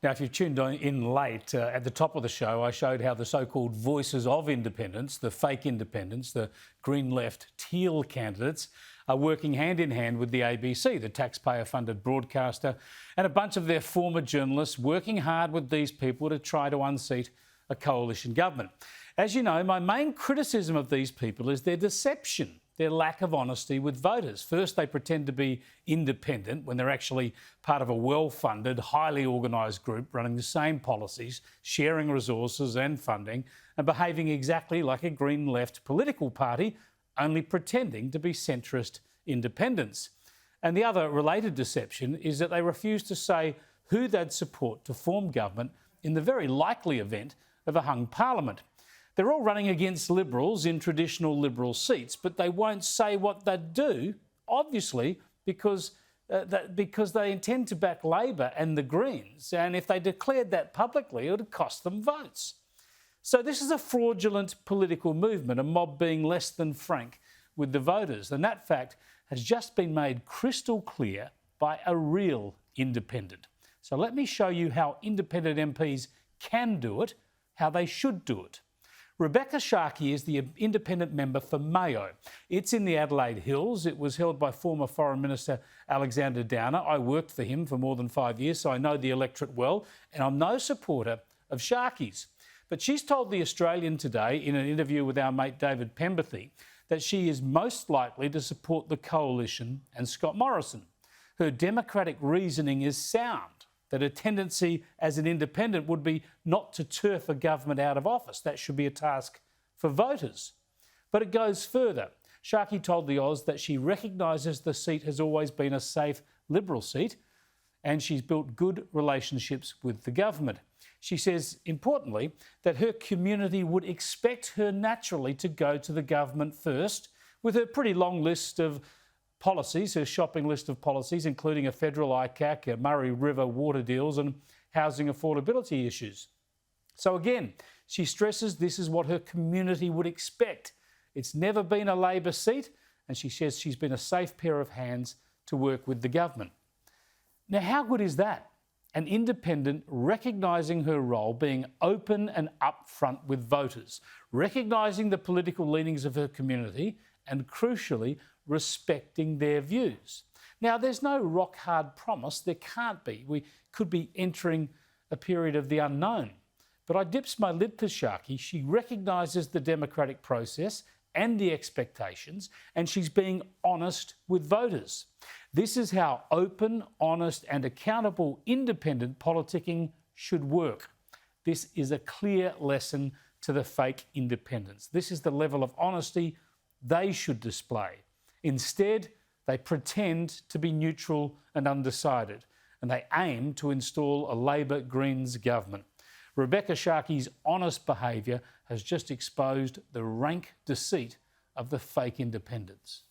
Now, if you've tuned in late, at the top of the show, I showed how the so-called voices of independents, the fake independents, the Green Left teal candidates, are working hand in hand with the ABC, the taxpayer-funded broadcaster, and a bunch of their former journalists working hard with these people to try to unseat a coalition government. As you know, my main criticism of these people is their deception, their lack of honesty with voters. First, they pretend to be independent when they're actually part of a well-funded, highly organised group running the same policies, sharing resources and funding, and behaving exactly like a Green Left political party, only pretending to be centrist independents. And the other related deception is that they refuse to say who they'd support to form government in the very likely event of a hung parliament. They're all running against Liberals in traditional Liberal seats, but they won't say what they'd do, obviously, because they intend to back Labor and the Greens. And if they declared that publicly, it would cost them votes. So this is a fraudulent political movement, a mob being less than frank with the voters. And that fact has just been made crystal clear by a real independent. So let me show you how independent MPs can do it, how they should do it. Rebekha Sharkie is the independent member for Mayo. It's in the Adelaide Hills. It was held by former Foreign Minister Alexander Downer. I worked for him for more than 5 years, so I know the electorate well, and I'm no supporter of Sharkie's. But she's told The Australian today, in an interview with our mate David Pemberthy, that she is most likely to support the Coalition and Scott Morrison. Her democratic reasoning is sound, that a tendency as an independent would be not to turf a government out of office. That should be a task for voters. But it goes further. Sharkie told the Oz that she recognises the seat has always been a safe Liberal seat and she's built good relationships with the government. She says, importantly, that her community would expect her naturally to go to the government first, with her pretty long list of policies, her shopping list of policies, including a federal ICAC, Murray River water deals and housing affordability issues. So again, she stresses this is what her community would expect. It's never been a Labor seat, and she says she's been a safe pair of hands to work with the government. Now, how good is that? An independent recognising her role, being open and upfront with voters, recognising the political leanings of her community and, crucially, respecting their views. Now, there's no rock-hard promise. There can't be. We could be entering a period of the unknown. But I dips my lid to Sharkie. She recognises the democratic process and the expectations, and she's being honest with voters. This is how open, honest and accountable independent politicking should work. This is a clear lesson to the fake independents. This is the level of honesty they should display. Instead, they pretend to be neutral and undecided, and they aim to install a Labor-Greens government. Rebekha Sharkie's honest behaviour has just exposed the rank deceit of the fake independents.